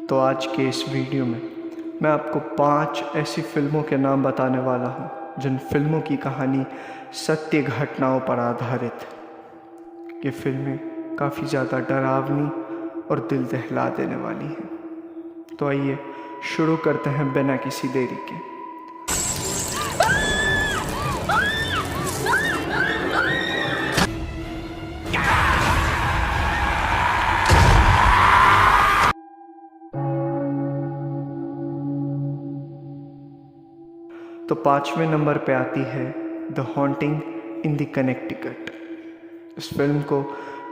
तो आज के इस वीडियो में मैं आपको 5 ऐसी फिल्मों के नाम बताने वाला हूँ जिन फिल्मों की कहानी सत्य घटनाओं पर आधारित है। ये फिल्में काफ़ी ज़्यादा डरावनी और दिल दहला देने वाली हैं। तो आइए शुरू करते हैं बिना किसी देरी के। तो 5वें नंबर पे आती है the haunting in the Connecticut. इस फिल्म को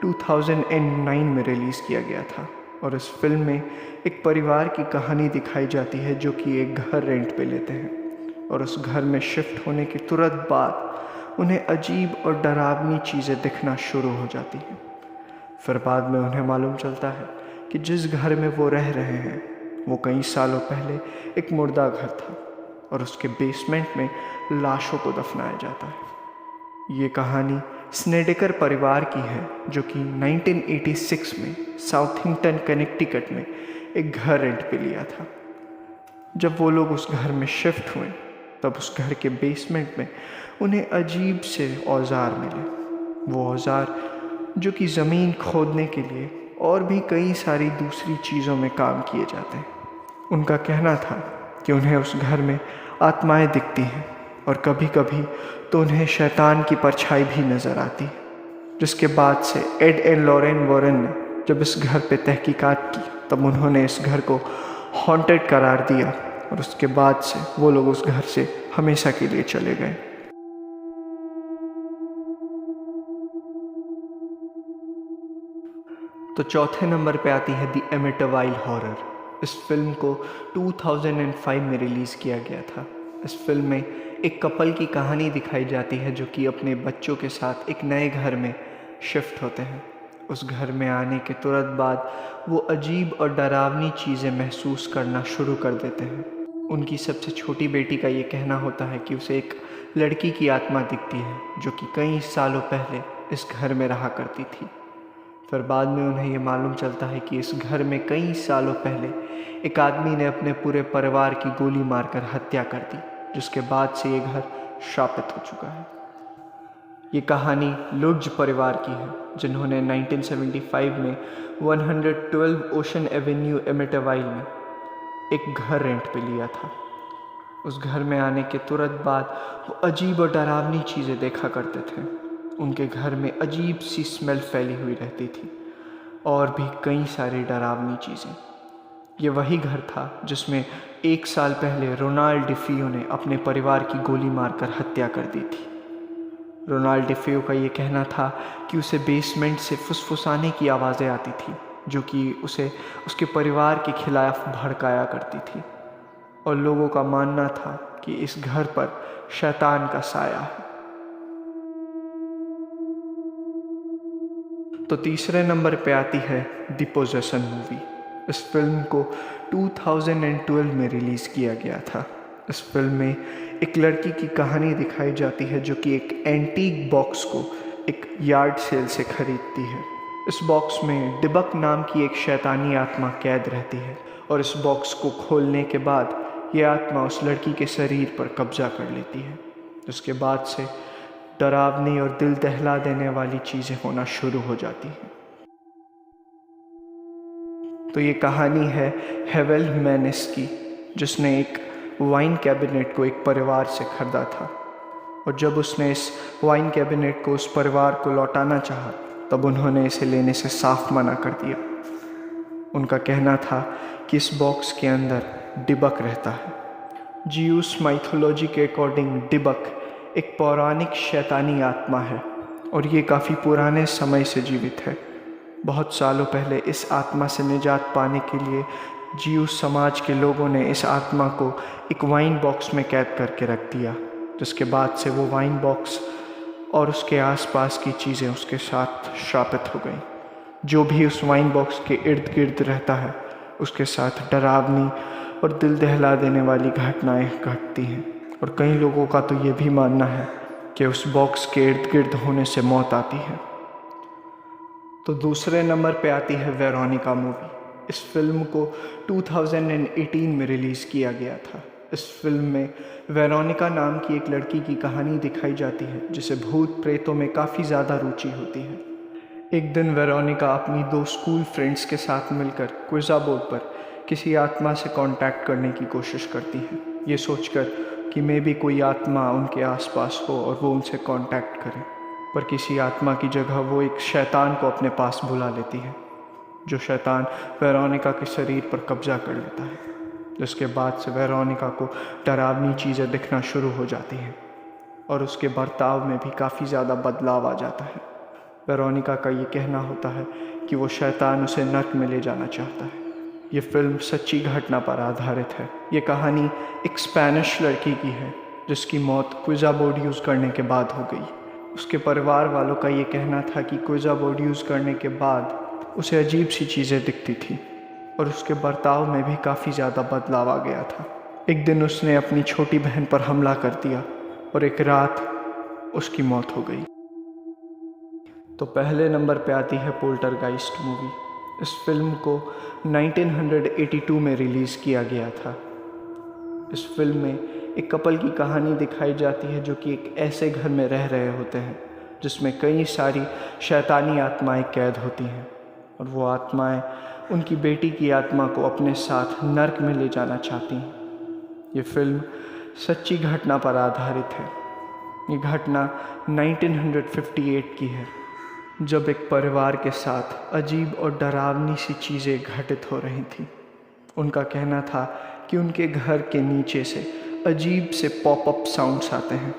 2009 में रिलीज़ किया गया था और इस फिल्म में एक परिवार की कहानी दिखाई जाती है जो कि एक घर रेंट पे लेते हैं और उस घर में शिफ्ट होने के तुरंत बाद उन्हें अजीब और डरावनी चीज़ें दिखना शुरू हो जाती हैं। फिर बाद में उन्हें मालूम चलता है कि जिस घर में वो रह रहे हैं वो कई सालों पहले एक मुर्दा घर था और उसके बेसमेंट में लाशों को दफनाया जाता है। ये कहानी स्नेडेकर परिवार की है जो कि 1986 में साउथिंगटन कनेक्टिकट में एक घर रेंट पे लिया था। जब वो लोग उस घर में शिफ्ट हुए तब उस घर के बेसमेंट में उन्हें अजीब से औजार मिले। वो औजार जो कि ज़मीन खोदने के लिए और भी कई सारी दूसरी चीज़ों में काम किए जाते हैं। उनका कहना था कि उन्हें उस घर में आत्माएं दिखती हैं और कभी कभी तो उन्हें शैतान की परछाई भी नज़र आती है। जिसके बाद से एड एंड लॉरेन वॉरेन ने जब इस घर पे तहकीकात की तब उन्होंने इस घर को हॉन्टेड करार दिया और उसके बाद से वो लोग उस घर से हमेशा के लिए चले गए। तो चौथे नंबर पे आती है द एमिटवाइल हॉरर। इस फिल्म को 2005 में रिलीज़ किया गया था। इस फिल्म में एक कपल की कहानी दिखाई जाती है जो कि अपने बच्चों के साथ एक नए घर में शिफ्ट होते हैं। उस घर में आने के तुरंत बाद वो अजीब और डरावनी चीज़ें महसूस करना शुरू कर देते हैं। उनकी सबसे छोटी बेटी का ये कहना होता है कि उसे एक लड़की की आत्मा दिखती है जो कि कई सालों पहले इस घर में रहा करती थी। फिर बाद में उन्हें ये मालूम चलता है कि इस घर में कई सालों पहले एक आदमी ने अपने पूरे परिवार की गोली मारकर हत्या कर दी, जिसके बाद से ये घर श्रापित हो चुका है। ये कहानी लुड्ज परिवार की है जिन्होंने 1975 में 112 ओशन एवेन्यू एमिटवाइल में एक घर रेंट पे लिया था। उस घर में आने के तुरंत बाद वो अजीब और डरावनी चीज़ें देखा करते थे। उनके घर में अजीब सी स्मेल फैली हुई रहती थी और भी कई सारी डरावनी चीज़ें। ये वही घर था जिसमें 1 साल पहले रोनाल्ड डिफियो ने अपने परिवार की गोली मारकर हत्या कर दी थी। रोनाल्ड डिफियो का ये कहना था कि उसे बेसमेंट से फुसफुसाने की आवाज़ें आती थी जो कि उसे उसके परिवार के खिलाफ भड़काया करती थी और लोगों का मानना था कि इस घर पर शैतान का साया है। तो तीसरे नंबर पे आती है द पोजेसन मूवी। इस फिल्म को 2012 में रिलीज़ किया गया था। इस फिल्म में एक लड़की की कहानी दिखाई जाती है जो कि एक एंटीक बॉक्स को एक यार्ड सेल से खरीदती है। इस बॉक्स में डिबक नाम की एक शैतानी आत्मा कैद रहती है और इस बॉक्स को खोलने के बाद ये आत्मा उस लड़की के शरीर पर कब्जा कर लेती है, जिसके बाद से डरावनी और दिल दहला देने वाली चीज़ें होना शुरू हो जाती हैं। तो ये कहानी है हेवेल मैनिस की, जिसने एक वाइन कैबिनेट को एक परिवार से खरीदा था और जब उसने इस वाइन कैबिनेट को उस परिवार को लौटाना चाहा तब उन्होंने इसे लेने से साफ मना कर दिया। उनका कहना था कि इस बॉक्स के अंदर डिबक रहता है। जियूस माइथोलॉजी के अकॉर्डिंग डिबक एक पौराणिक शैतानी आत्मा है और ये काफ़ी पुराने समय से जीवित है। बहुत सालों पहले इस आत्मा से निजात पाने के लिए जियूस समाज के लोगों ने इस आत्मा को एक वाइन बॉक्स में कैद करके रख दिया, जिसके बाद से वो वाइन बॉक्स और उसके आसपास की चीज़ें उसके साथ श्रापित हो गई। जो भी उस वाइन बॉक्स के इर्द गिर्द रहता है उसके साथ डरावनी और दिल दहला देने वाली घटनाएं घटती हैं और कई लोगों का तो ये भी मानना है कि उस बॉक्स के इर्द गिर्द होने से मौत आती है। तो दूसरे नंबर पे आती है वेरोनिका मूवी। इस फिल्म को 2018 में रिलीज़ किया गया था। इस फिल्म में वेरोनिका नाम की एक लड़की की कहानी दिखाई जाती है जिसे भूत प्रेतों में काफ़ी ज़्यादा रुचि होती है। एक दिन वेरोनिका अपनी 2 स्कूल फ्रेंड्स के साथ मिलकर क्विज़ा बोर्ड पर किसी आत्मा से कांटेक्ट करने की कोशिश करती है, ये सोचकर कि मे बी कोई आत्मा उनके आसपास हो और वो उनसे कांटेक्ट करे। पर किसी आत्मा की जगह वो एक शैतान को अपने पास बुला लेती है, जो शैतान वेरोनिका के शरीर पर कब्जा कर लेता है, जिसके बाद से वेरोनिका को डरावनी चीज़ें दिखना शुरू हो जाती हैं और उसके बर्ताव में भी काफ़ी ज़्यादा बदलाव आ जाता है। वेरोनिका का ये कहना होता है कि वो शैतान उसे नर्क में ले जाना चाहता है। ये फिल्म सच्ची घटना पर आधारित है। ये कहानी एक स्पेनिश लड़की की है जिसकी मौत क्विज़ा बोर्ड यूज़ करने के बाद हो गई। उसके परिवार वालों का ये कहना था कि क्विज़ा बोर्ड यूज़ करने के बाद उसे अजीब सी चीज़ें दिखती थी और उसके बर्ताव में भी काफ़ी ज़्यादा बदलाव आ गया था। एक दिन उसने अपनी छोटी बहन पर हमला कर दिया और एक रात उसकी मौत हो गई। तो पहले नंबर पे आती है पोल्टरगाइस्ट मूवी। इस फिल्म को 1982 में रिलीज़ किया गया था। इस फिल्म में एक कपल की कहानी दिखाई जाती है जो कि एक ऐसे घर में रह रहे होते हैं जिसमें कई सारी शैतानी आत्माएं कैद होती हैं और वो आत्माएं उनकी बेटी की आत्मा को अपने साथ नर्क में ले जाना चाहती हैं। ये फिल्म सच्ची घटना पर आधारित है। ये घटना 1958 की है, जब एक परिवार के साथ अजीब और डरावनी सी चीज़ें घटित हो रही थीं। उनका कहना था कि उनके घर के नीचे से अजीब से पॉपअप साउंड्स आते हैं,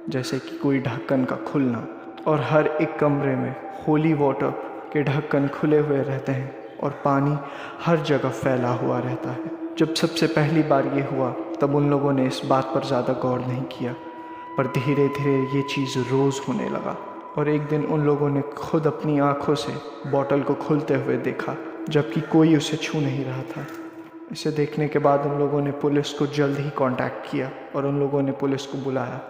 जैसे कि कोई ढक्कन का खुलना, और हर एक कमरे में होली वाटर के ढक्कन खुले हुए रहते हैं और पानी हर जगह फैला हुआ रहता है। जब सबसे पहली बार ये हुआ तब उन लोगों ने इस बात पर ज़्यादा गौर नहीं किया, पर धीरे धीरे ये चीज़ रोज़ होने लगा और एक दिन उन लोगों ने खुद अपनी आँखों से बॉटल को खुलते हुए देखा, जबकि कोई उसे छू नहीं रहा था। इसे देखने के बाद उन लोगों ने पुलिस को जल्द ही कांटेक्ट किया और उन लोगों ने पुलिस को बुलाया।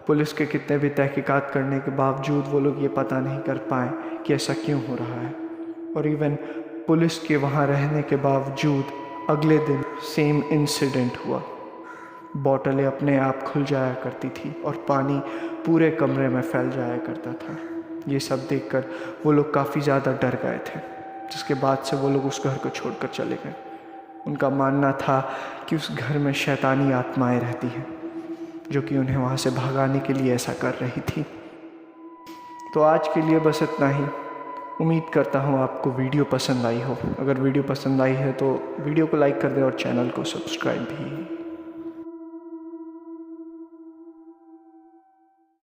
पुलिस के कितने भी तहकीकात करने के बावजूद वो लोग ये पता नहीं कर पाए कि ऐसा क्यों हो रहा है, और इवन पुलिस के वहाँ रहने के बावजूद अगले दिन सेम इंसिडेंट हुआ। बॉटलें अपने आप खुल जाया करती थी और पानी पूरे कमरे में फैल जाया करता था। ये सब देखकर वो लोग काफ़ी ज़्यादा डर गए थे, जिसके बाद से वो लोग उस घर को छोड़कर चले गए। उनका मानना था कि उस घर में शैतानी आत्माएं रहती हैं जो कि उन्हें वहाँ से भगाने के लिए ऐसा कर रही थी। तो आज के लिए बस इतना ही। उम्मीद करता हूँ आपको वीडियो पसंद आई हो। अगर वीडियो पसंद आई है तो वीडियो को लाइक कर दें और चैनल को सब्सक्राइब भी।